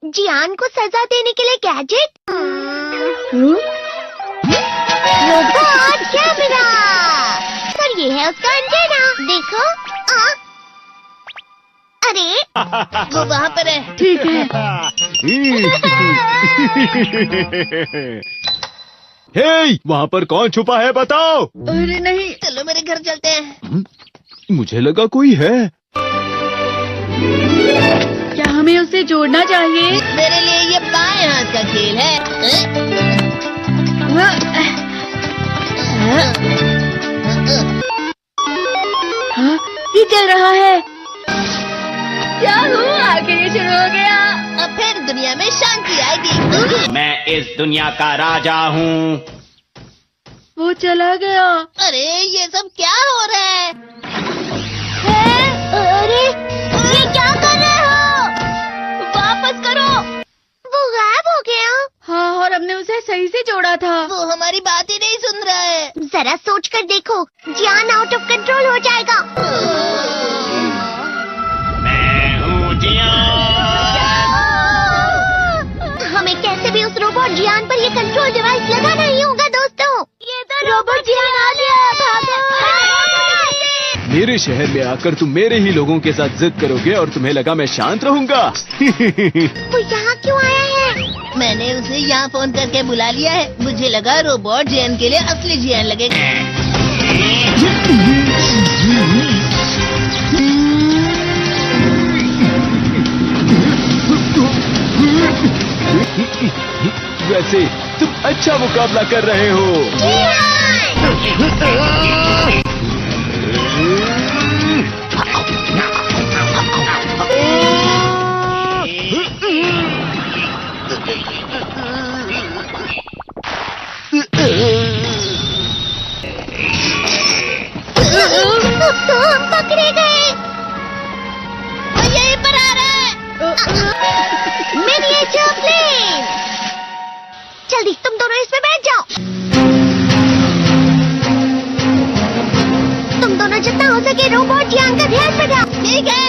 जियान को सजा देने के लिए गैजेट। Robot camera. और ये है उसका एंटेना। देखो। अरे वो वहाँ पर है। ठीक है। हे, वहाँ पर कौन छुपा है बताओ। अरे नहीं। चलो मेरे घर चलते हैं। मुझे लगा कोई है। क्या हमें उसे जोड़ना चाहिए? मेरे लिए ये बाएं हाथ का खेल है। हाँ, ये चल रहा है। याहू, आखिर ये शुरू हो गया। अब फिर दुनिया में शांति आएगी। मैं इस दुनिया का राजा हूँ। वो चला गया। अरे ये सब क्या हो रहा है? अरे ये क्या कर रहे हो? वापस करो। वो गायब हो गया। हाँ, और हमने उसे सही से जोड़ा था। वो हमारी बात ही नहीं सुन रहा है। जरा सोच कर देखो, जियान आउट ऑफ कंट्रोल हो जाएगा। मैं हूँ जियान। हमें कैसे भी उस रोबोट जियान पर ये कंट्रोल डिवाइस लगाना ही होगा दोस्तों। ये तो रोबोट जियान आ गया। भागो। मेरे शहर में आकर तुम मेरे ही लोगों के साथ जिद करोगे और तुम्हें लगा मैं शांत रहूंगा। वो यहाँ क्यों आया है? मैंने उसे यहाँ फोन करके बुला लिया है। मुझे लगा रोबोट जियान के लिए असली जियान लगेगा। वैसे तुम अच्छा मुकाबला कर रहे हो। तो हम पकड़े गए। वो यहीं पर आ रहा है। Miniature plane. जल्दी तुम दोनों इसमें बैठ जाओ। तुम दोनों जितना हो सके रोबोट जियान का ध्यान रखना। ठीक है।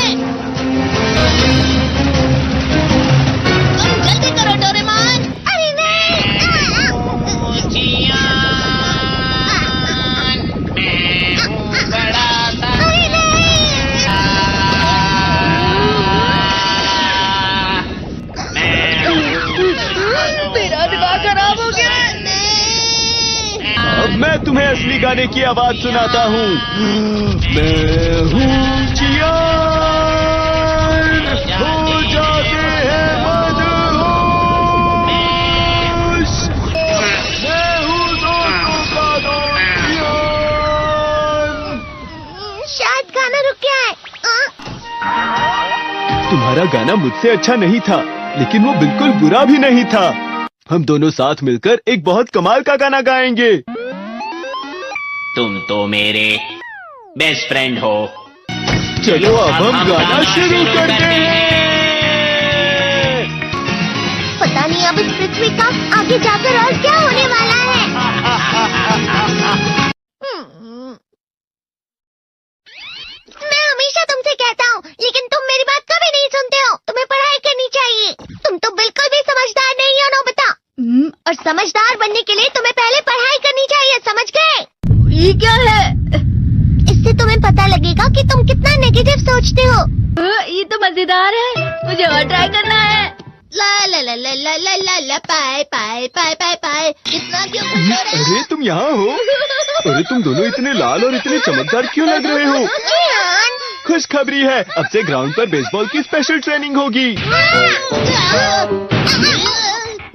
तुम जल्दी करो डोरेमोन। अरे नहीं। जियान, मैं हूँ बड़ा सा। अरे नहीं। मेरा दिमाग खराब हो गया। अब मैं तुम्हें असली गाने की आवाज सुनाता हूँ। मैं हूँ जियान, हो जाते हैं मदहोश। मैं हूँ दोस्तों का दोस्त जियान। शायद गाना रुक गया है। तुम्हारा गाना मुझसे अच्छा नहीं था, लेकिन वो बिल्कुल बुरा भी नहीं था। हम दोनों साथ मिलकर एक बहुत कमाल का गाना गाएंगे। तुम तो मेरे बेस्ट फ्रेंड हो। चलो अब हम गाना शुरू करते हैं। पता नहीं अब इस पृथ्वी का आगे जाकर और क्या होने वाला है। मैं हमेशा तुमसे कहता हूँ, लेकिन तुम मेरी बात कभी नहीं सुनते हो। तुम्हें पढ़ाई करनी चाहिए। तुम तो बिल्कुल भी समझदार नहीं हो नोबिता। और समझदार बनने के लिए तुम्हें पहले पढ़ाई करनी चाहिए, समझ गए? ये क्या है? इससे तुम्हें पता लगेगा कि तुम कितना नेगेटिव सोचते हो। ये तो मजेदार है। मुझे और ट्राई करना है। ला ला ला ला ला ला ला ला पाए पाए पाए पाए पाए। इतना क्यों खुश हो रहे हो? अरे तुम यहाँ हो? अरे तुम दोनों इतने लाल और इतने चमकदार क्यों लग रहे हो? जियान। खुशखबरी है, अब से ग्राउंड पर बेसबॉल की स्पेशल ट्रेनिंग होगी।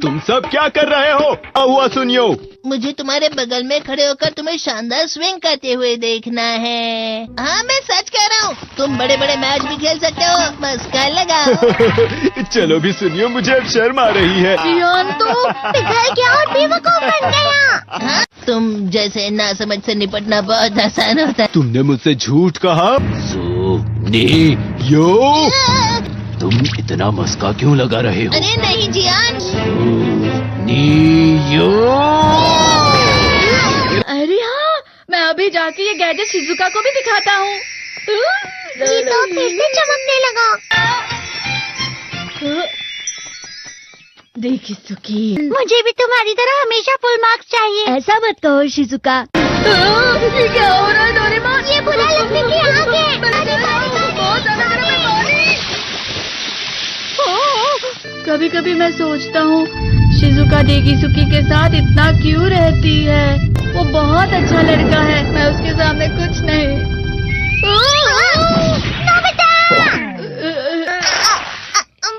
तुम सब क्या कर रहे हो? हुआ सुनियो। मुझे तुम्हारे बगल में खड़े होकर तुम्हें शानदार स्विंग करते हुए देखना है। हाँ मैं सच कह रहा हूँ। तुम बड़े बड़े मैच भी खेल सकते हो। मस्का लगाओ। चलो भी सुनियो, मुझे अब शर्म आ रही है। जियान तो पिघल गया और बेवकूफ बन गया। हाँ? तुम जैसे नासमझ से निपटना बहुत आसान होता है। तुमने मुझसे झूठ कहा। यो, तुम इतना मस्का क्यों लगा रहे हो? अरे नहीं जियान। यो। अरे हाँ, मैं अभी जाके ये गैजेट शिजुका को भी दिखाता हूँ। ये तो फिर से चमकने लगा। देखी सुखी। मुझे भी तुम्हारी तरह हमेशा फुल मार्क्स चाहिए। ऐसा मत कहो शिजुका। ये क्या हो रहा है डोरेमोन? ये बुरा लगने की आग है। बहुत ज्यादा गर्म है पानी। कभी कभी मैं सोचता हूँ शिजुका डेकिसुकी के साथ इतना क्यों रहती है। वो बहुत अच्छा लड़का है, मैं उसके सामने कुछ नहीं। नोबिता!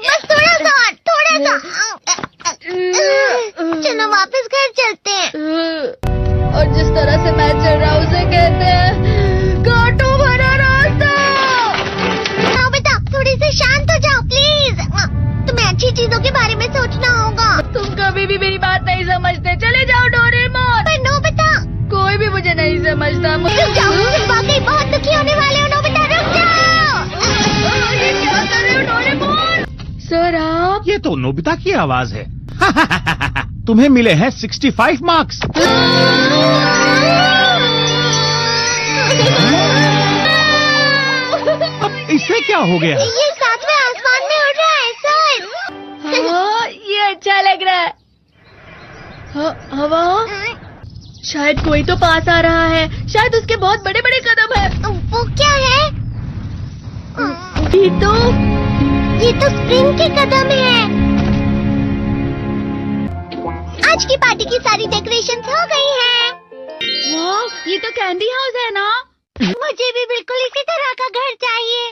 बस थोड़ा सा। चलो वापस घर चलते हैं। और जिस तरह से मैं चल रहा हूँ उसे कहते हैं कांटों भरा रास्ता। नोबिता, थोड़ी सी शांत हो जाओ प्लीज। तुम्हें अच्छी चीजों के बारे में सोचना होगा। तुम कभी भी मेरी बात नहीं समझते। चले जाओ डोरेमोन। पर नोबिता, कोई भी मुझे नहीं समझता। रुक जाओ, तुम वाकई बहुत दुखी होने वाले हो। नोबिता रुक जाओ। ये क्या कर रहे हो डोरेमोन? सर आप? ये तो नोबिता की आवाज है। तुम्हें मिले हैं 65 मार्क्स। अब इससे क्या हो गया? ये सातवें आसमान में उड़ रहा है सर। हाँ, ये अच्छा लग रहा है। हवा? शायद कोई तो पास आ रहा है। शायद उसके बहुत बड़े बड़े कदम है। वो क्या है? ये तो स्प्रिंग के कदम है। आज की पार्टी की सारी डेकोरेशंस हो गई हैं। वाह, ये तो कैंडी हाउस है ना? मुझे भी बिल्कुल इसी तरह का घर चाहिए।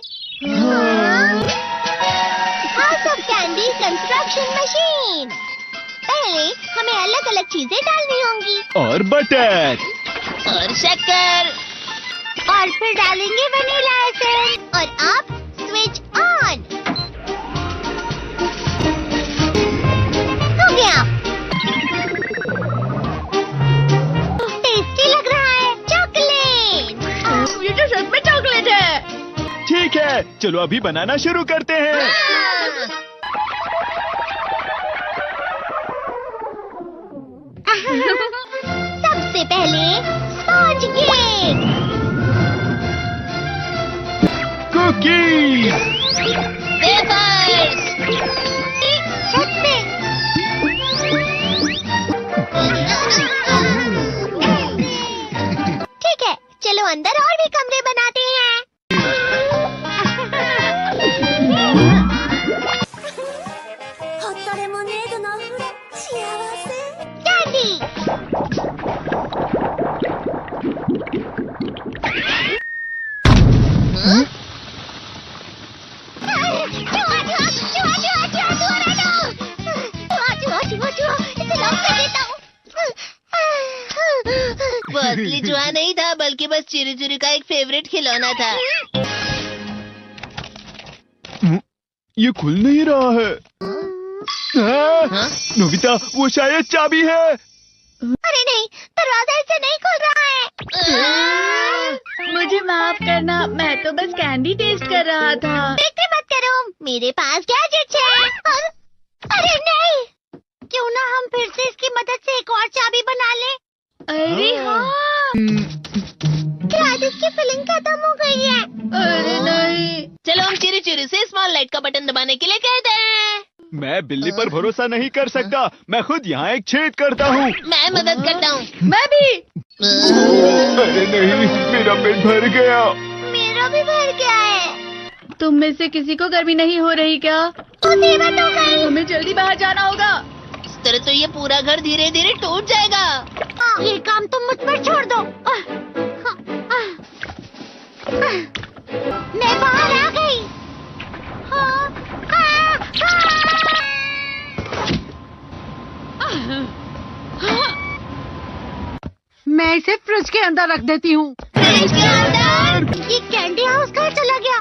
House of candy construction machine. पहले हमें अलग अलग चीजें डालनी होंगी। और बटर। और शक्कर। और फिर डालेंगे वनीला एसेंस। और अब स्विच ऑन। हो गया। टेस्टी लग रहा है। चॉकलेट। ये तो सच में चॉकलेट है। ठीक है, चलो अभी बनाना शुरू करते हैं। सबसे पहले स्पॉन्ज केक। कुकीज। वेफर्स। छत पे। ठीक है, चलो अंदर और भी कमरे बनाते हैं। कैंडी। वो असली चूहा नहीं था, बल्कि बस चिरी चिरी का एक फेवरेट खिलौना था। ये खुल नहीं रहा है। नोबिता, वो शायद चाबी है। अरे नहीं, दरवाजा इससे नहीं खुल रहा है। मुझे माफ करना, मैं तो बस कैंडी टेस्ट कर रहा था। फिक्र मत करो, मेरे पास गैजेट्स है। अरे नहीं, क्यों ना हम फिर से इसकी मदद से एक और चाबी बना लें। अरे हाँ। शायद इसकी फिलिंग खत्म हो गई है। अरे नहीं। चलो हम चिरी चिरी से स्मॉल लाइट का बटन दबाने के लिए कहते हैं। मैं बिल्ली पर भरोसा नहीं कर सकता। मैं खुद यहाँ एक छेद करता हूँ। मैं मदद करता हूँ। मैं भी। अरे नहीं, मेरा पेट भर गया। मेरा भी भर गया है। तुम में से किसी को गर्मी नहीं हो रही क्या? तो देवत हो गई। हमें जल्दी बाहर जाना होगा। इस तरह तो ये पूरा घर धीरे धीरे टूट जाएगा। ये काम तुम मुझ पर छोड़ दो। मैं बाहर आ गई। मैं इसे फ्रिज के अंदर रख देती हूँ। फ्रिज के अंदर? ये कैंडी हाउस कहाँ चला गया?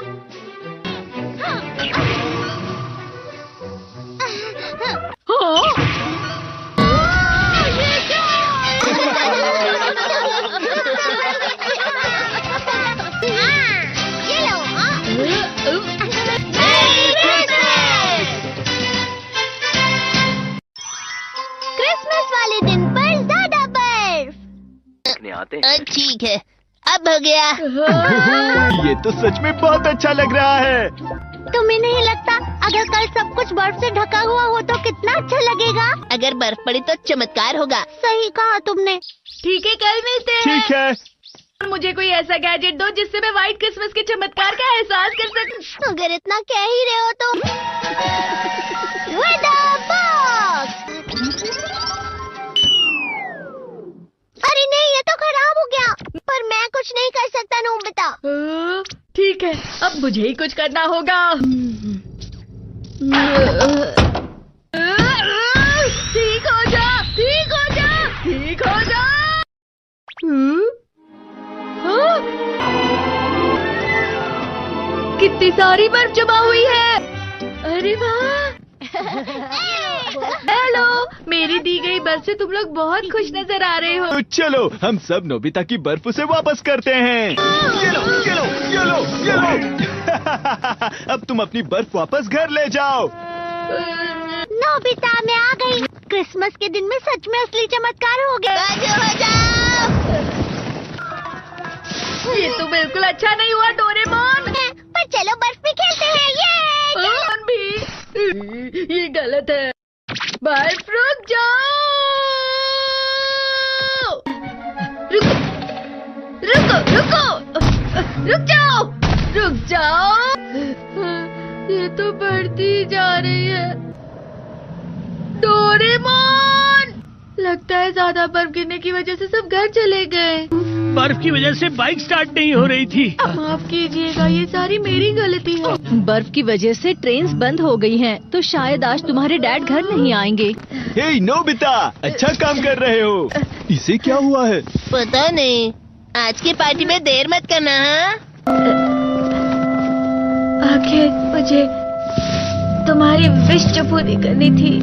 ये लो। क्रिसमस वाले दिन पर ज्यादा बर्फ। ठीक है, अब हो गया। ये तो सच में बहुत अच्छा लग रहा है। तुम्हें नहीं लगता अगर कल सब कुछ बर्फ से ढका हुआ हो तो कितना अच्छा लगेगा? अगर बर्फ पड़ी तो चमत्कार होगा। सही कहा तुमने। ठीक है, कल मिलते हैं। ठीक है। मुझे कोई ऐसा गैजेट दो जिससे मैं व्हाइट क्रिसमस के चमत्कार का एहसास कर सकूं। अगर इतना कह ही रहे हो तो वेदर बॉक्स। अरे नहीं, ये तो खराब हो गया। पर मैं कुछ नहीं कर सकता नोबिता। ठीक है, अब मुझे ही कुछ करना होगा। ठीक हो जा, ठीक हो जा, ठीक हो जा। हाँ? कितनी सारी बर्फ जमा हुई है। अरे वाह। हेलो, मेरी दी गई बर्फ से तुम लोग बहुत खुश नजर आ रहे हो। तो चलो हम सब नोबिता की बर्फ उसे वापस करते हैं। ये लो, ये लो, ये लो, ये लो। अब तुम अपनी बर्फ वापस घर ले जाओ। नोबिता, मैं आ गई। क्रिसमस के दिन में सच में असली चमत्कार हो गया। बाजू हो जाओ। ये तो बिल्कुल अच्छा नहीं हुआ डोरेमोन। पर चलो बर्फ में खेलते हैं। ये कौन भी? ये गलत है। बर्फ रुक जाओ। रुको, रुको, रुको, रुक जाओ, रुक जाओ। ये तो बढ़ती जा रही है। डोरेमोन, लगता है ज्यादा बर्फ गिरने की वजह से सब घर चले गए। बर्फ की वजह से बाइक स्टार्ट नहीं हो रही थी। माफ कीजिएगा, ये सारी मेरी गलती है। बर्फ की वजह से ट्रेन्स बंद हो गई हैं, तो शायद आज तुम्हारे डैड घर नहीं आएंगे। हे नोबिता, अच्छा काम कर रहे हो। इसे क्या हुआ है? पता नहीं, आज की पार्टी में देर मत करना। हाँ? आखिर मुझे तुम्हारी विश जो पूरी करनी थी।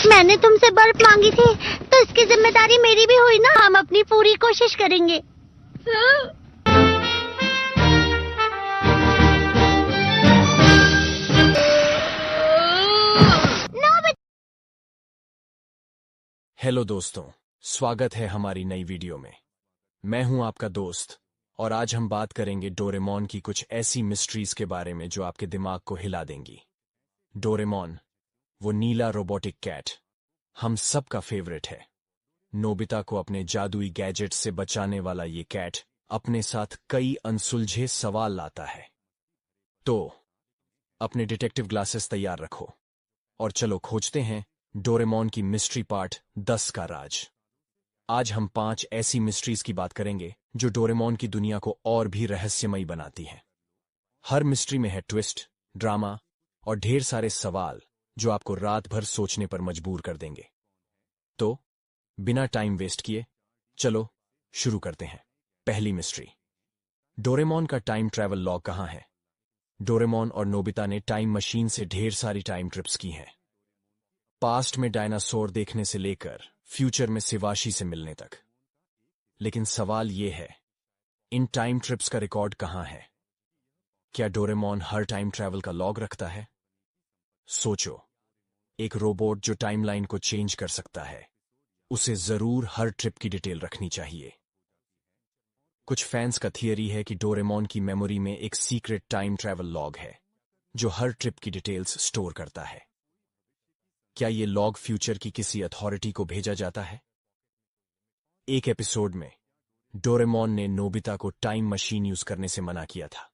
मैंने तुमसे बर्फ मांगी थी, तो इसकी जिम्मेदारी मेरी भी हुई ना। हम अपनी पूरी कोशिश करेंगे। हेलो दोस्तों, स्वागत है हमारी नई वीडियो में। मैं हूं आपका दोस्त और आज हम बात करेंगे डोरेमोन की कुछ ऐसी मिस्ट्रीज के बारे में जो आपके दिमाग को हिला देंगी। डोरेमोन, वो नीला रोबोटिक कैट, हम सबका फेवरेट है। नोबिता को अपने जादुई गैजेट से बचाने वाला ये कैट अपने साथ कई अनसुलझे सवाल लाता है। तो अपने डिटेक्टिव ग्लासेस तैयार रखो और चलो खोजते हैं डोरेमोन की मिस्ट्री पार्ट 10 का राज। आज हम 5 ऐसी मिस्ट्रीज की बात करेंगे जो डोरेमोन की दुनिया को और भी रहस्यमयी बनाती हैं। हर मिस्ट्री में है ट्विस्ट, ड्रामा और ढेर सारे सवाल जो आपको रात भर सोचने पर मजबूर कर देंगे। तो बिना टाइम वेस्ट किए चलो शुरू करते हैं। पहली मिस्ट्री, डोरेमोन का टाइम ट्रैवल लॉग कहाँ है? डोरेमोन और नोबिता ने टाइम मशीन से ढेर सारी टाइम ट्रिप्स की हैं। पास्ट में डायनासोर देखने से लेकर फ्यूचर में शिवाशी से मिलने तक। लेकिन सवाल ये है, इन टाइम ट्रिप्स का रिकॉर्ड कहाँ है? क्या डोरेमोन हर टाइम ट्रैवल का लॉग रखता है? सोचो, एक रोबोट जो टाइमलाइन को चेंज कर सकता है, उसे जरूर हर ट्रिप की डिटेल रखनी चाहिए। कुछ फैंस का थियरी है कि डोरेमोन की मेमोरी में एक सीक्रेट टाइम ट्रैवल लॉग है जो हर ट्रिप की डिटेल्स स्टोर करता है। क्या ये लॉग फ्यूचर की किसी अथॉरिटी को भेजा जाता है? एक एपिसोड में डोरेमोन ने नोबिता को टाइम मशीन यूज करने से मना किया था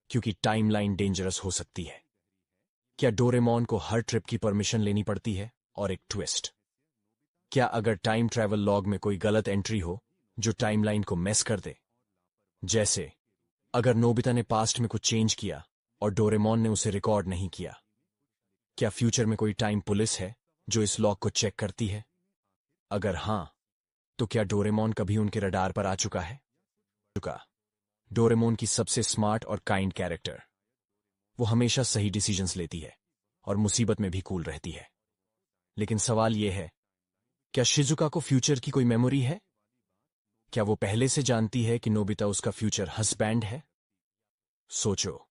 क्योंकि टाइमलाइन डेंजरस हो सकती है। क्या डोरेमोन को हर ट्रिप की परमिशन लेनी पड़ती है? और एक ट्विस्ट, क्या अगर टाइम ट्रैवल लॉग में कोई गलत एंट्री हो जो टाइमलाइन को मेस कर दे? जैसे अगर नोबिता ने पास्ट में कुछ चेंज किया और डोरेमोन ने उसे रिकॉर्ड नहीं किया, क्या फ्यूचर में कोई टाइम पुलिस है जो इस लॉग को चेक करती है? अगर हां, तो क्या डोरेमोन कभी उनके रडार पर आ चुका है? डोरेमोन की सबसे स्मार्ट और काइंड कैरेक्टर, वो हमेशा सही डिसीजंस लेती है और मुसीबत में भी कूल रहती है। लेकिन सवाल यह है, क्या शिजुका को फ्यूचर की कोई मेमोरी है? क्या वो पहले से जानती है कि नोबिता उसका फ्यूचर हस्बैंड है? सोचो,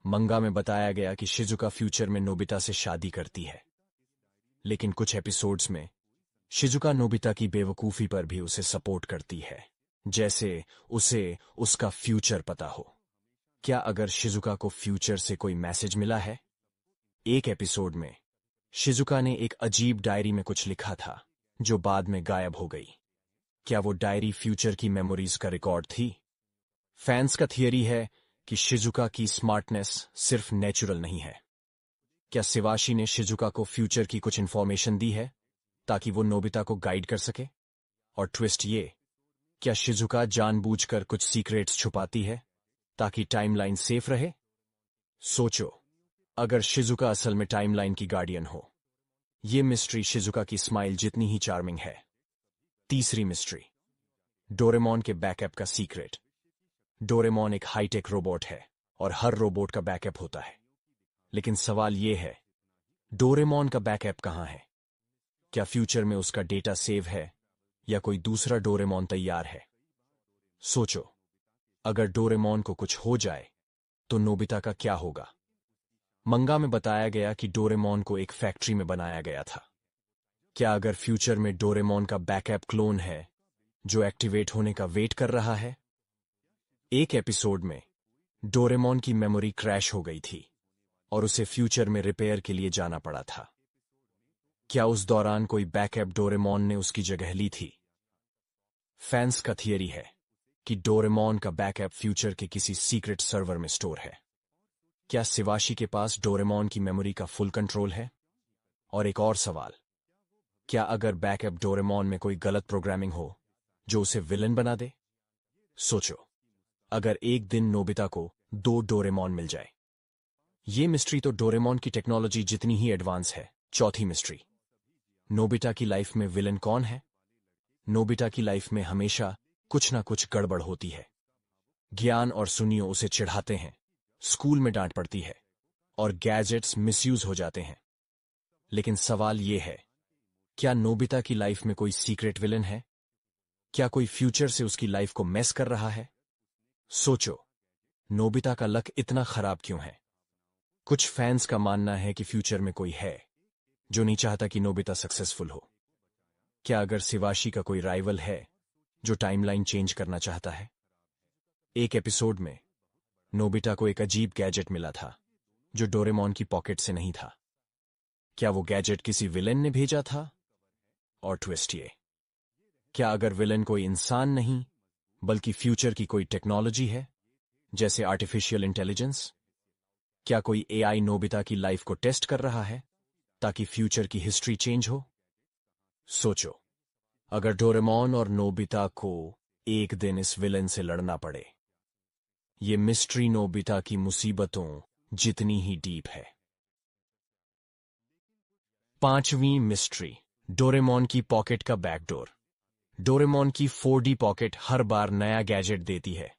मंगा में बताया गया कि शिजुका फ्यूचर में नोबिता से शादी करती है, लेकिन कुछ एपिसोड्स में शिजुका नोबिता की बेवकूफी पर भी उसे सपोर्ट करती है, जैसे उसे उसका फ्यूचर पता हो। क्या अगर शिजुका को फ्यूचर से कोई मैसेज मिला है? एक एपिसोड में शिजुका ने एक अजीब डायरी में कुछ लिखा था जो बाद में गायब हो गई। क्या वो डायरी फ्यूचर की मेमोरीज का रिकॉर्ड थी? फैंस का थियरी है कि शिजुका की स्मार्टनेस सिर्फ नेचुरल नहीं है। क्या शिवाशी ने शिजुका को फ्यूचर की कुछ इंफॉर्मेशन दी है ताकि वो नोबिता को गाइड कर सके? और ट्विस्ट ये, क्या शिजुका जानबूझकर कुछ सीक्रेट्स छुपाती है ताकि टाइमलाइन सेफ रहे? सोचो, अगर शिजुका असल में टाइमलाइन की गार्डियन हो। ये मिस्ट्री शिजुका की स्माइल जितनी ही चार्मिंग है। तीसरी मिस्ट्री, डोरेमोन के बैकअप का सीक्रेट। डोरेमोन एक हाईटेक रोबोट है और हर रोबोट का बैकअप होता है। लेकिन सवाल यह है, डोरेमोन का बैकअप कहां है? क्या फ्यूचर में उसका डेटा सेव है या कोई दूसरा डोरेमोन तैयार है? सोचो, अगर डोरेमोन को कुछ हो जाए तो नोबिता का क्या होगा? मंगा में बताया गया कि डोरेमोन को एक फैक्ट्री में बनाया गया था। क्या अगर फ्यूचर में डोरेमोन का बैकअप क्लोन है जो एक्टिवेट होने का वेट कर रहा है? एक एपिसोड में डोरेमोन की मेमोरी क्रैश हो गई थी और उसे फ्यूचर में रिपेयर के लिए जाना पड़ा था। क्या उस दौरान कोई बैकअप डोरेमोन ने उसकी जगह ली थी? फैंस का थियरी है कि डोरेमोन का बैकअप फ्यूचर के किसी सीक्रेट सर्वर में स्टोर है। क्या शिवाशी के पास डोरेमोन की मेमोरी का फुल कंट्रोल है? और एक और सवाल, क्या अगर बैकअप डोरेमोन में कोई गलत प्रोग्रामिंग हो जो उसे विलन बना दे? सोचो, अगर एक दिन नोबिता को 2 डोरेमोन मिल जाए। ये मिस्ट्री तो डोरेमोन की टेक्नोलॉजी जितनी ही एडवांस है। चौथी मिस्ट्री, नोबिता की लाइफ में विलन कौन है? नोबिता की लाइफ में हमेशा कुछ ना कुछ गड़बड़ होती है। ज्ञान और सुनियो उसे चिढ़ाते हैं, स्कूल में डांट पड़ती है और गैजेट्स मिसयूज हो जाते हैं। लेकिन सवाल यह है, क्या नोबिता की लाइफ में कोई सीक्रेट विलन है? क्या कोई फ्यूचर से उसकी लाइफ को मेस कर रहा है? सोचो, नोबिता का लक इतना खराब क्यों है? कुछ फैंस का मानना है कि फ्यूचर में कोई है जो नहीं चाहता कि नोबिता सक्सेसफुल हो। क्या अगर शिवाशी का कोई राइवल है जो टाइमलाइन चेंज करना चाहता है? एक एपिसोड में नोबिता को एक अजीब गैजेट मिला था जो डोरेमोन की पॉकेट से नहीं था। क्या वो गैजेट किसी विलेन ने भेजा था? और ट्विस्ट ये, क्या अगर विलेन कोई इंसान नहीं बल्कि फ्यूचर की कोई टेक्नोलॉजी है, जैसे आर्टिफिशियल इंटेलिजेंस? क्या कोई एआई नोबिता की लाइफ को टेस्ट कर रहा है ताकि फ्यूचर की हिस्ट्री चेंज हो? सोचो, अगर डोरेमोन और नोबिता को एक दिन इस विलेन से लड़ना पड़े। ये मिस्ट्री नोबिता की मुसीबतों जितनी ही डीप है। पांचवीं मिस्ट्री, डोरेमोन की पॉकेट का बैकडोर। डोरेमोन की 4D पॉकेट हर बार नया गैजेट देती है,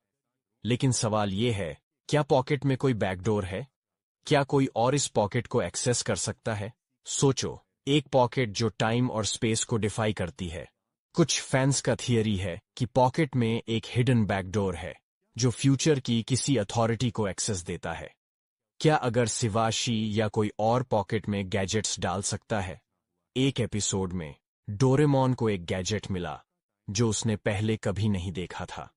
लेकिन सवाल यह है, क्या पॉकेट में कोई बैकडोर है? क्या कोई और इस पॉकेट को एक्सेस कर सकता है? सोचो, एक पॉकेट जो टाइम और स्पेस को डिफाई करती है। कुछ फैंस का थियरी है कि पॉकेट में एक हिडन बैकडोर है जो फ्यूचर की किसी अथॉरिटी को एक्सेस देता है। क्या अगर शिवाशी या कोई और पॉकेट में गैजेट्स डाल सकता है? एक एपिसोड में डोरेमोन को एक गैजेट मिला जो उसने पहले कभी नहीं देखा था।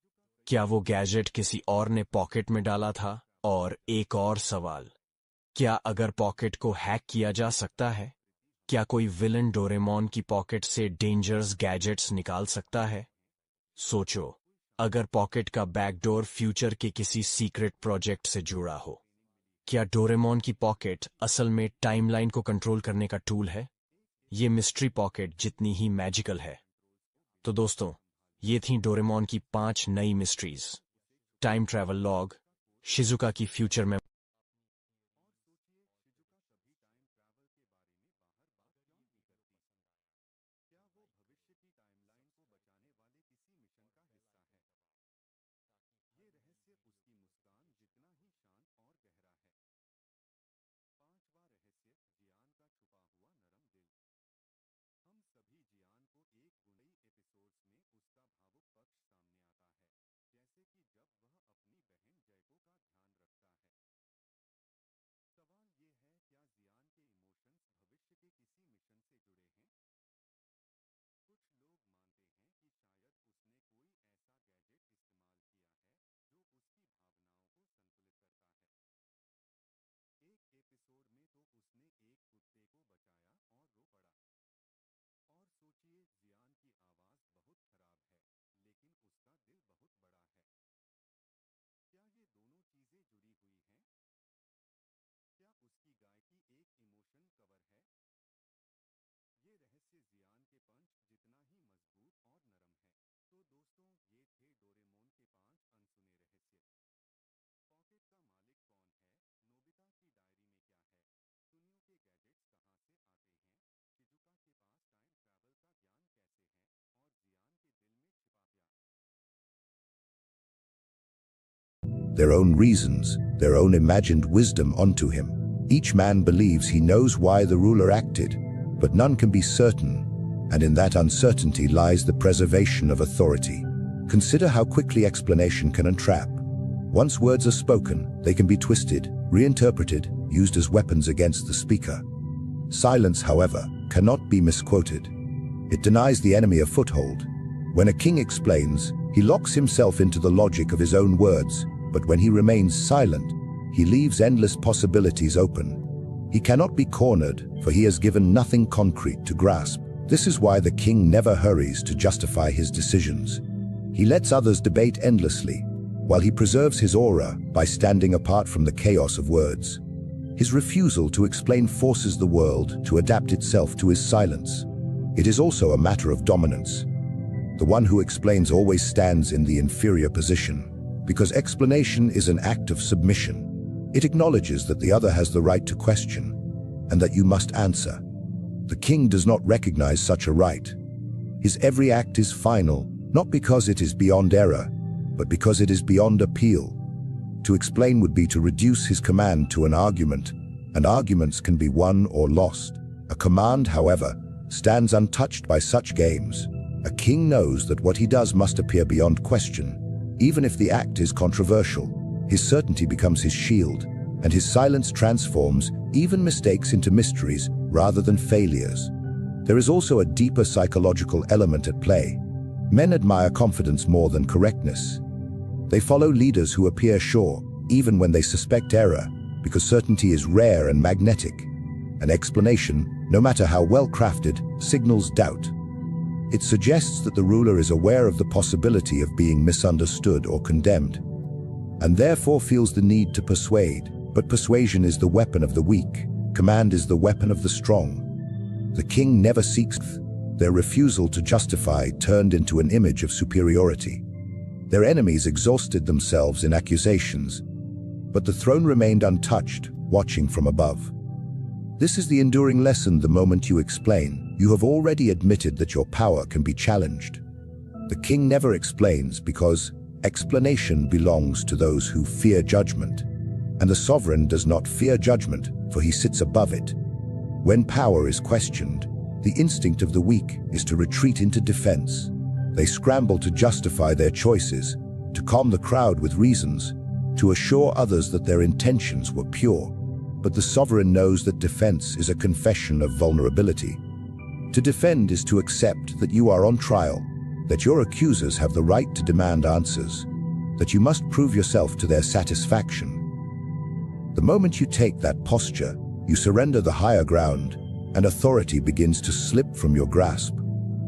क्या वो गैजेट किसी और ने पॉकेट में डाला था? और एक और सवाल, क्या अगर पॉकेट को हैक किया जा सकता है? क्या कोई विलन डोरेमोन की पॉकेट से डेंजरस गैजेट्स निकाल सकता है? सोचो, अगर पॉकेट का बैकडोर फ्यूचर के किसी सीक्रेट प्रोजेक्ट से जुड़ा हो। क्या डोरेमोन की पॉकेट असल में टाइमलाइन को कंट्रोल करने का टूल है? ये मिस्ट्री पॉकेट जितनी ही मैजिकल है। तो दोस्तों, ये थी डोरेमोन की 5 नई mysteries. Time travel log, Shizuka की फ्यूचर में Their own reasons, their own imagined wisdom onto him. Each man believes he knows why the ruler acted, but none can be certain, and in that uncertainty lies the preservation of authority. Consider how quickly explanation can entrap. Once words are spoken, they can be twisted, reinterpreted, used as weapons against the speaker. Silence, however, cannot be misquoted. It denies the enemy a foothold. When a king explains, he locks himself into the logic of his own words, but when he remains silent, he leaves endless possibilities open. He cannot be cornered, for he has given nothing concrete to grasp. This is why the king never hurries to justify his decisions. He lets others debate endlessly, while he preserves his aura by standing apart from the chaos of words. His refusal to explain forces the world to adapt itself to his silence. It is also a matter of dominance. The one who explains always stands in the inferior position, because explanation is an act of submission. It acknowledges that the other has the right to question, and that you must answer. The king does not recognize such a right. His every act is final, not because it is beyond error, but because it is beyond appeal. To explain would be to reduce his command to an argument, and arguments can be won or lost. A command, however, stands untouched by such games. A king knows that what he does must appear beyond question. Even if the act is controversial, his certainty becomes his shield, and his silence transforms even mistakes into mysteries rather than failures. There is also a deeper psychological element at play. Men admire confidence more than correctness. They follow leaders who appear sure, even when they suspect error, because certainty is rare and magnetic. An explanation, no matter how well crafted, signals doubt. It suggests that the ruler is aware of the possibility of being misunderstood or condemned, and therefore feels the need to persuade. But persuasion is the weapon of the weak. Command is the weapon of the strong. The king never seeks. Their refusal to justify turned into an image of superiority. Their enemies exhausted themselves in accusations, but the throne remained untouched, watching from above. This is the enduring lesson. The moment you explain, you have already admitted that your power can be challenged. The king never explains because explanation belongs to those who fear judgment, and the sovereign does not fear judgment, for he sits above it. When power is questioned, the instinct of the weak is to retreat into defense. They scramble to justify their choices, to calm the crowd with reasons, to assure others that their intentions were pure. But the sovereign knows that defense is a confession of vulnerability. To defend is to accept that you are on trial, that your accusers have the right to demand answers, that you must prove yourself to their satisfaction. The moment you take that posture, you surrender the higher ground, and authority begins to slip from your grasp.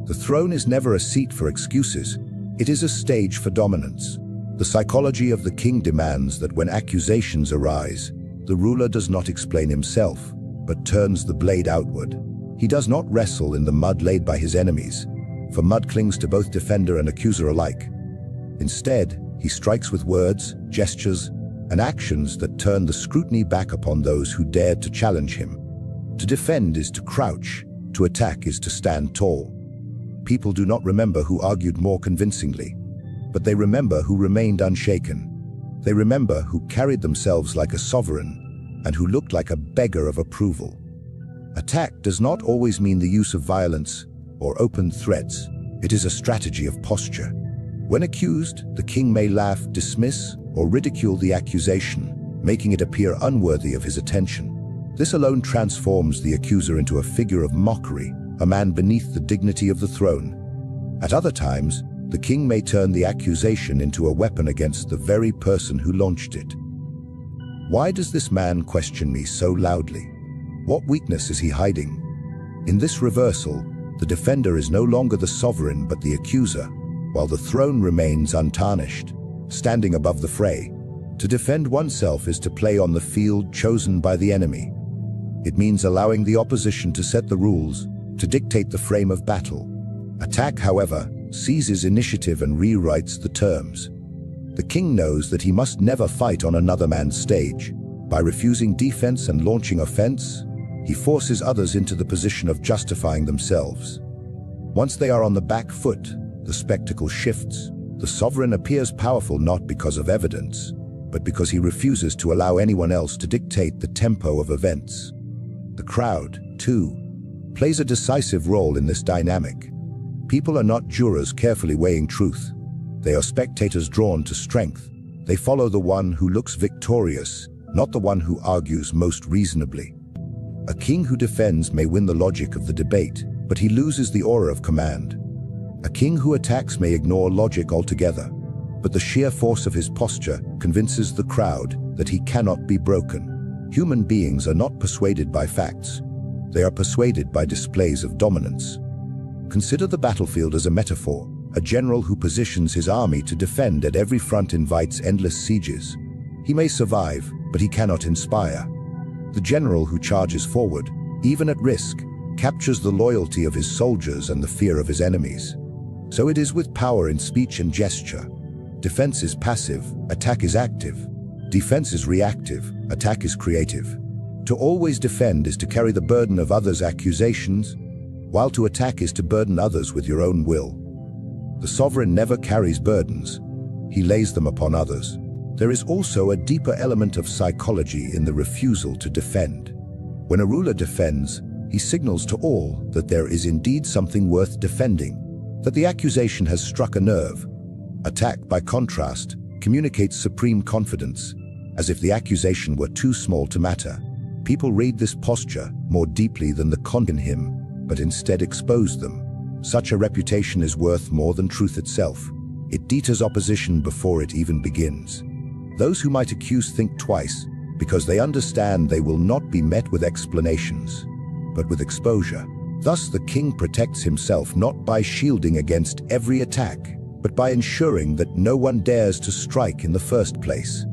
The throne is never a seat for excuses, it is a stage for dominance. The psychology of the king demands that when accusations arise, the ruler does not explain himself, but turns the blade outward. He does not wrestle in the mud laid by his enemies, for mud clings to both defender and accuser alike. Instead, he strikes with words, gestures, and actions that turn the scrutiny back upon those who dared to challenge him. To defend is to crouch, to attack is to stand tall. People do not remember who argued more convincingly, but they remember who remained unshaken. They remember who carried themselves like a sovereign and who looked like a beggar of approval. Attack does not always mean the use of violence or open threats. It is a strategy of posture. When accused, the king may laugh, dismiss, or ridicule the accusation, making it appear unworthy of his attention. This alone transforms the accuser into a figure of mockery, a man beneath the dignity of the throne. At other times, the king may turn the accusation into a weapon against the very person who launched it. Why does this man question me so loudly? What weakness is he hiding? In this reversal, The defender is no longer the sovereign but the accuser, while the throne remains untarnished, standing above the fray. To defend oneself is to play on the field chosen by the enemy. It means allowing the opposition to set the rules, to dictate the frame of battle. Attack, however, seizes initiative and rewrites the terms. The king knows that he must never fight on another man's stage. By refusing defense and launching offense, he forces others into the position of justifying themselves. Once they are on the back foot, the spectacle shifts. The sovereign appears powerful not because of evidence, but because he refuses to allow anyone else to dictate the tempo of events. The crowd, too, plays a decisive role in this dynamic. People are not jurors carefully weighing truth. They are spectators drawn to strength. They follow the one who looks victorious, not the one who argues most reasonably. A king who defends may win the logic of the debate, but he loses the aura of command. A king who attacks may ignore logic altogether, but the sheer force of his posture convinces the crowd that he cannot be broken. Human beings are not persuaded by facts. They are persuaded by displays of dominance. Consider the battlefield as a metaphor. A general who positions his army to defend at every front invites endless sieges. He may survive, but he cannot inspire. The general who charges forward, even at risk, captures the loyalty of his soldiers and the fear of his enemies. So it is with power in speech and gesture. Defense is passive, attack is active. Defense is reactive, attack is creative. To always defend is to carry the burden of others' accusations, while to attack is to burden others with your own will. The sovereign never carries burdens. He lays them upon others. There is also a deeper element of psychology in the refusal to defend. When a ruler defends, he signals to all that there is indeed something worth defending, that the accusation has struck a nerve. Attack, by contrast, communicates supreme confidence, as if the accusation were too small to matter. People read this posture more deeply than the condemn him, but instead expose them. Such a reputation is worth more than truth itself. It deters opposition before it even begins. Those who might accuse think twice, because they understand they will not be met with explanations, but with exposure. Thus the king protects himself not by shielding against every attack, but by ensuring that no one dares to strike in the first place.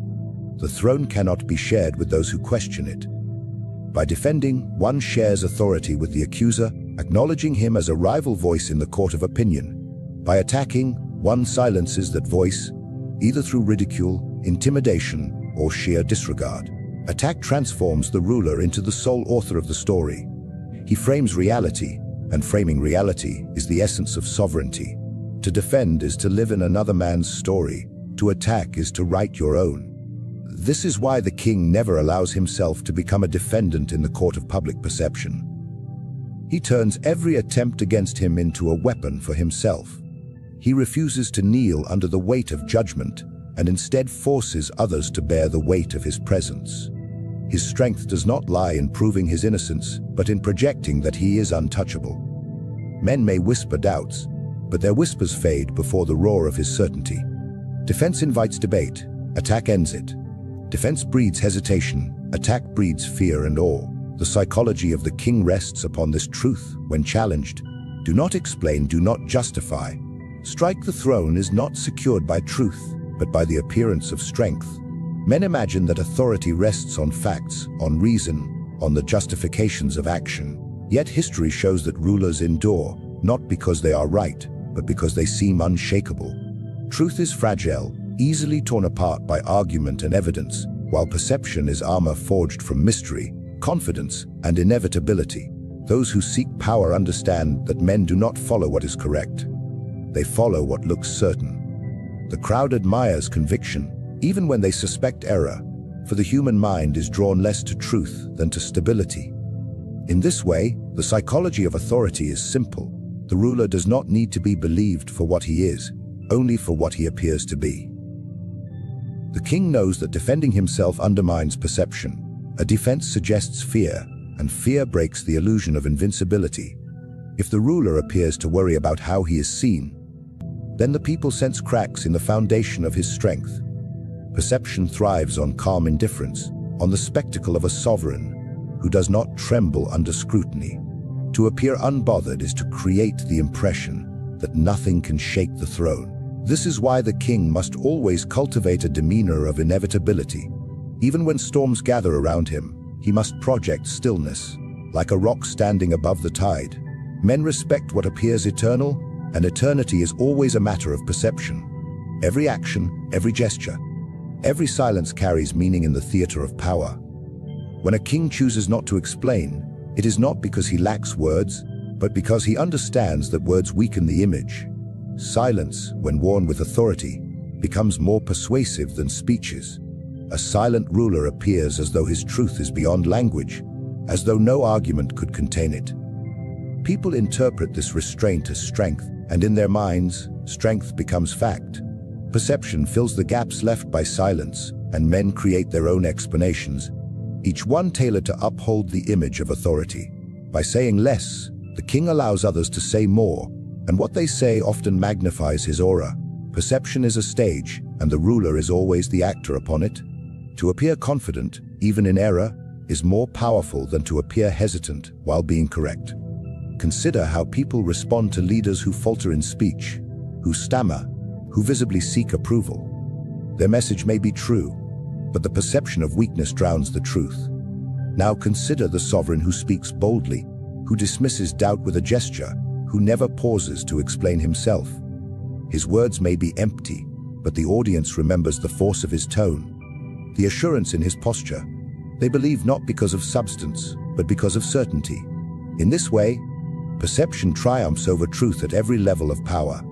The throne cannot be shared with those who question it. By defending, one shares authority with the accuser, acknowledging him as a rival voice in the court of opinion. By attacking, one silences that voice, either through ridicule, intimidation, or sheer disregard. Attack transforms the ruler into the sole author of the story. He frames reality, and framing reality is the essence of sovereignty. To defend is to live in another man's story. To attack is to write your own. This is why the king never allows himself to become a defendant in the court of public perception. He turns every attempt against him into a weapon for himself. He refuses to kneel under the weight of judgment and instead forces others to bear the weight of his presence. His strength does not lie in proving his innocence, but in projecting that he is untouchable. Men may whisper doubts, but their whispers fade before the roar of his certainty. Defense invites debate, attack ends it. Defense breeds hesitation, attack breeds fear and awe. The psychology of the king rests upon this truth when challenged. Do not explain, do not justify. Strike the throne is not secured by truth, but by the appearance of strength. Men imagine that authority rests on facts, on reason, on the justifications of action. Yet history shows that rulers endure, not because they are right, but because they seem unshakable. Truth is fragile, easily torn apart by argument and evidence, while perception is armor forged from mystery, confidence, and inevitability. Those who seek power understand that men do not follow what is correct. They follow what looks certain. The crowd admires conviction, even when they suspect error, for the human mind is drawn less to truth than to stability. In this way, the psychology of authority is simple. The ruler does not need to be believed for what he is, only for what he appears to be. The king knows that defending himself undermines perception. A defense suggests fear, and fear breaks the illusion of invincibility. If the ruler appears to worry about how he is seen, then the people sense cracks in the foundation of his strength. Perception thrives on calm indifference, on the spectacle of a sovereign who does not tremble under scrutiny. To appear unbothered is to create the impression that nothing can shake the throne. This is why the king must always cultivate a demeanor of inevitability. Even when storms gather around him, he must project stillness, like a rock standing above the tide. Men respect what appears eternal, and eternity is always a matter of perception. Every action, every gesture, every silence carries meaning in the theater of power. When a king chooses not to explain, it is not because he lacks words, but because he understands that words weaken the image. Silence, when worn with authority, becomes more persuasive than speeches. A silent ruler appears as though his truth is beyond language, as though no argument could contain it. People interpret this restraint as strength, and in their minds, strength becomes fact. Perception fills the gaps left by silence, and men create their own explanations, each one tailored to uphold the image of authority. By saying less, the king allows others to say more, and what they say often magnifies his aura. Perception is a stage, and the ruler is always the actor upon it. To appear confident, even in error, is more powerful than to appear hesitant while being correct. Consider how people respond to leaders who falter in speech, who stammer, who visibly seek approval. Their message may be true, but the perception of weakness drowns the truth. Now consider the sovereign who speaks boldly, who dismisses doubt with a gesture, who never pauses to explain himself. His words may be empty, but the audience remembers the force of his tone, the assurance in his posture. They believe not because of substance, but because of certainty. In this way, perception triumphs over truth at every level of power.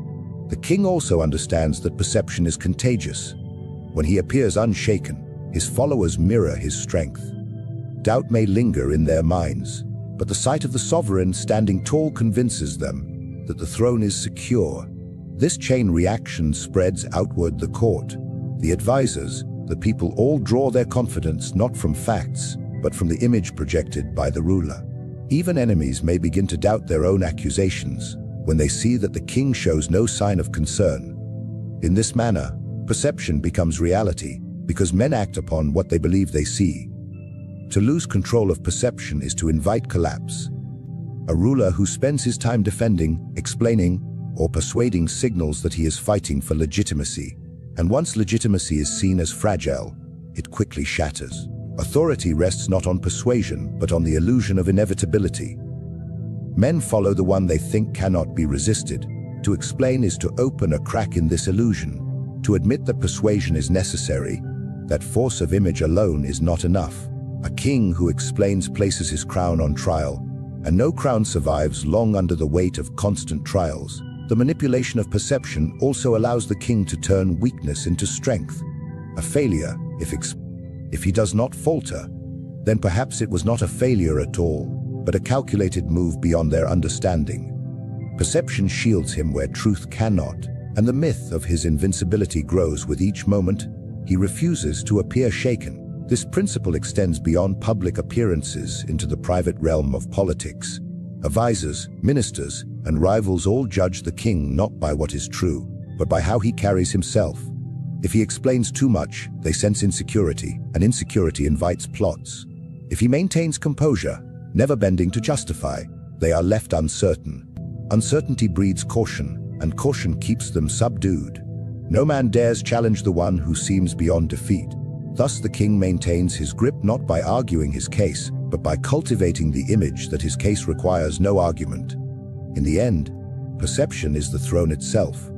The king also understands that perception is contagious. When he appears unshaken, his followers mirror his strength. Doubt may linger in their minds, but the sight of the sovereign standing tall convinces them that the throne is secure. This chain reaction spreads outward the court. The advisors, the people, all draw their confidence not from facts, but from the image projected by the ruler. Even enemies may begin to doubt their own accusations when they see that the king shows no sign of concern. In this manner, perception becomes reality, because men act upon what they believe they see. To lose control of perception is to invite collapse. A ruler who spends his time defending, explaining, or persuading signals that he is fighting for legitimacy. And once legitimacy is seen as fragile, it quickly shatters. Authority rests not on persuasion, but on the illusion of inevitability. Men follow the one they think cannot be resisted. To explain is to open a crack in this illusion. To admit that persuasion is necessary, that force of image alone is not enough. A king who explains places his crown on trial, and no crown survives long under the weight of constant trials. The manipulation of perception also allows the king to turn weakness into strength. A failure, if he does not falter, then perhaps it was not a failure at all, but a calculated move beyond their understanding. Perception shields him where truth cannot, and the myth of his invincibility grows with each moment. He refuses to appear shaken. This principle extends beyond public appearances into the private realm of politics. Advisors, ministers, and rivals all judge the king not by what is true, but by how he carries himself. If he explains too much, they sense insecurity, and insecurity invites plots. If he maintains composure, never bending to justify, they are left uncertain. Uncertainty breeds caution, and caution keeps them subdued. No man dares challenge the one who seems beyond defeat. Thus the king maintains his grip not by arguing his case, but by cultivating the image that his case requires no argument. In the end, perception is the throne itself.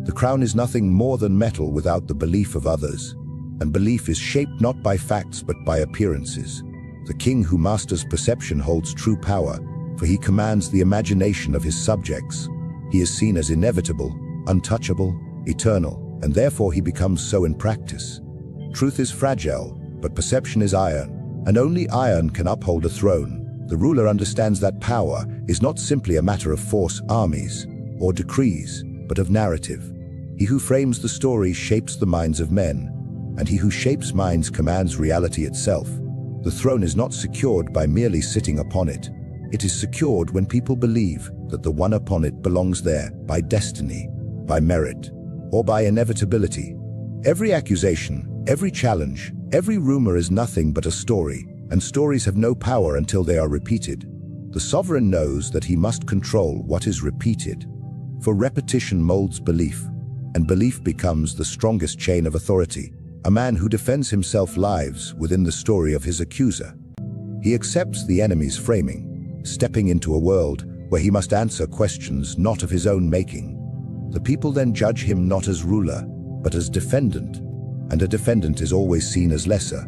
The crown is nothing more than metal without the belief of others, and belief is shaped not by facts but by appearances. The king who masters perception holds true power, for he commands the imagination of his subjects. He is seen as inevitable, untouchable, eternal, and therefore he becomes so in practice. Truth is fragile, but perception is iron, and only iron can uphold a throne. The ruler understands that power is not simply a matter of force, armies, or decrees, but of narrative. He who frames the story shapes the minds of men, and he who shapes minds commands reality itself. The throne is not secured by merely sitting upon it. It is secured when people believe that the one upon it belongs there by destiny, by merit, or by inevitability. Every accusation, every challenge, every rumor is nothing but a story, and stories have no power until they are repeated. The sovereign knows that he must control what is repeated, for repetition molds belief, and belief becomes the strongest chain of authority. A man who defends himself lives within the story of his accuser. He accepts the enemy's framing, stepping into a world where he must answer questions not of his own making. The people then judge him not as ruler, but as defendant, and a defendant is always seen as lesser.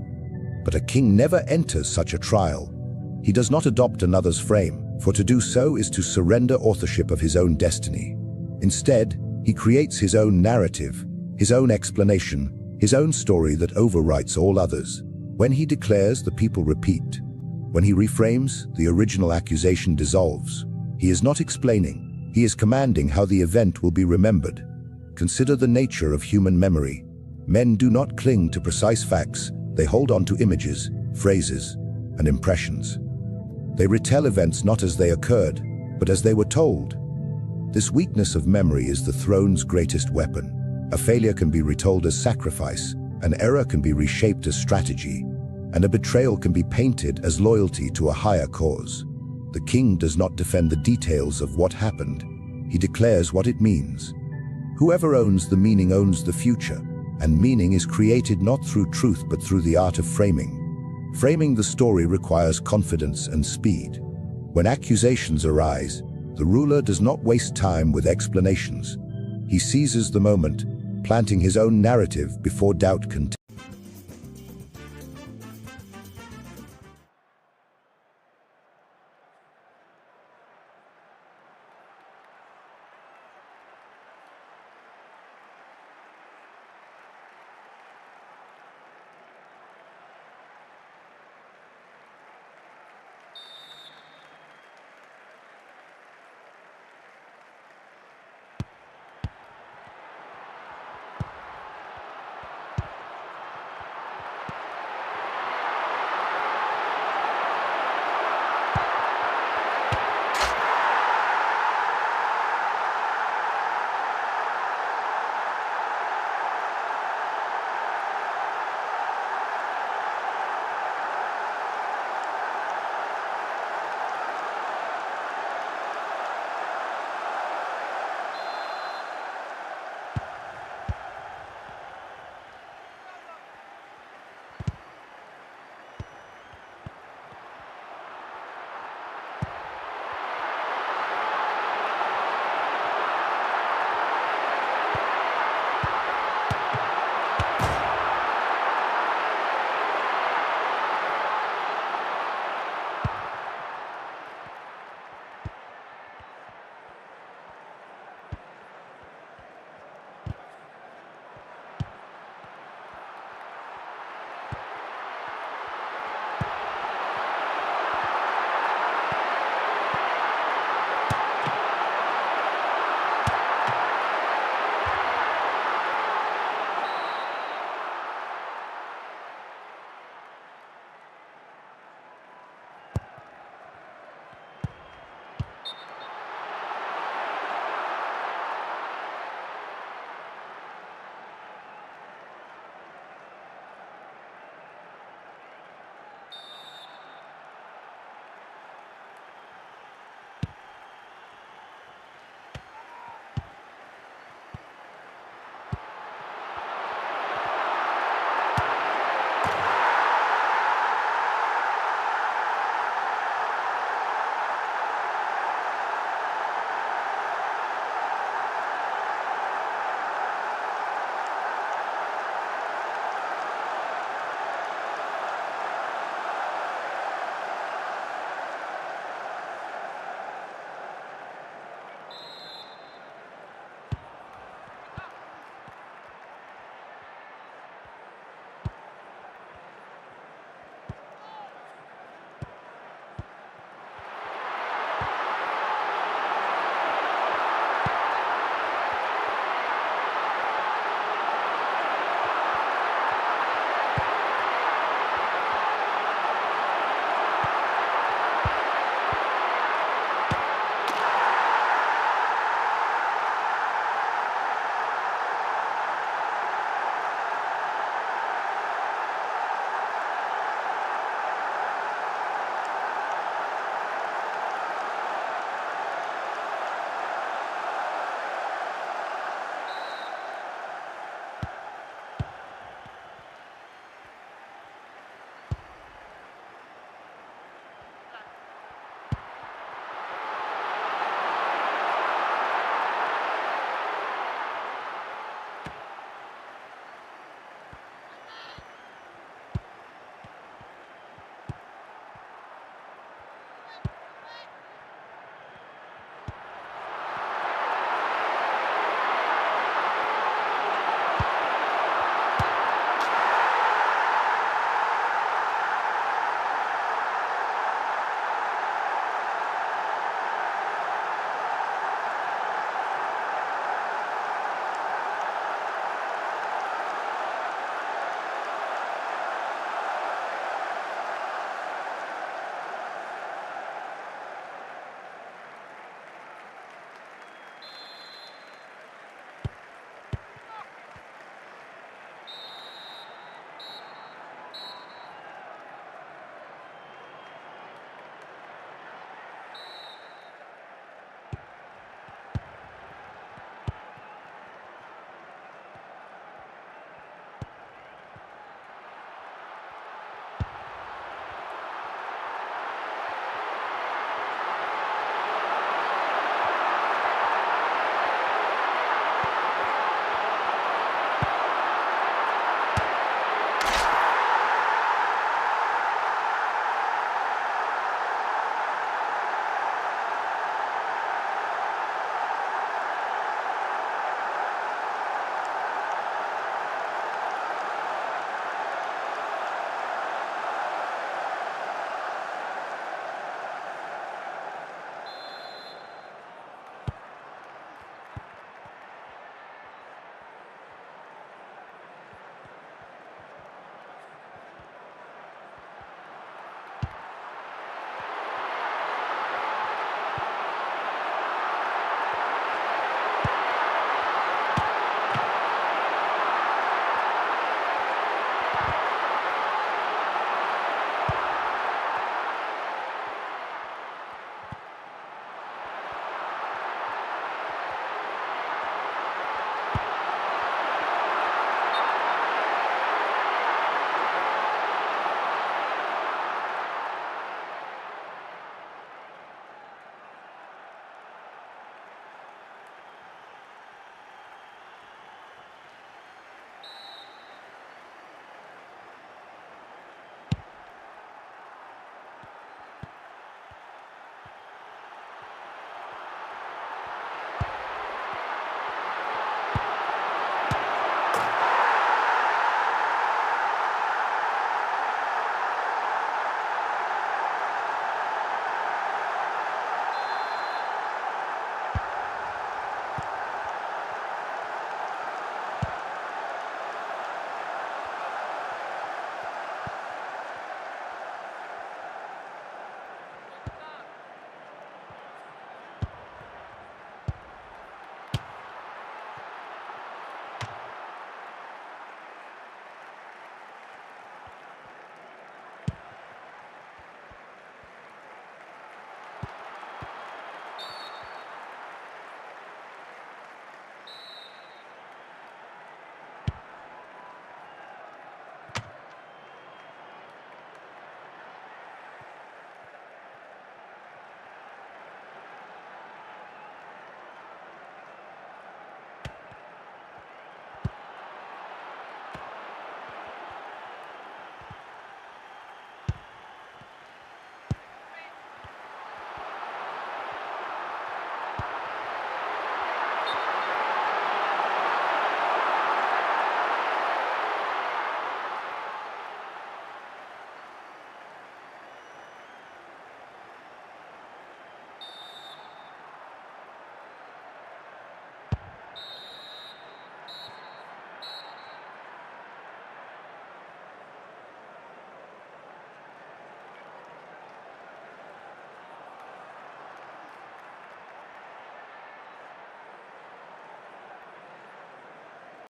But a king never enters such a trial. He does not adopt another's frame, for to do so is to surrender authorship of his own destiny. Instead, he creates his own narrative, his own explanation, his own story that overwrites all others. When he declares, the people repeat. When he reframes, the original accusation dissolves. He is not explaining, he is commanding how the event will be remembered. Consider the nature of human memory. Men do not cling to precise facts, they hold on to images, phrases, and impressions. They retell events not as they occurred, but as they were told. This weakness of memory is the throne's greatest weapon. A failure can be retold as sacrifice, an error can be reshaped as strategy, and a betrayal can be painted as loyalty to a higher cause. The king does not defend the details of what happened. He declares what it means. Whoever owns the meaning owns the future, and meaning is created not through truth but through the art of framing. Framing the story requires confidence and speed. When accusations arise, the ruler does not waste time with explanations. He seizes the moment, planting his own narrative before doubt can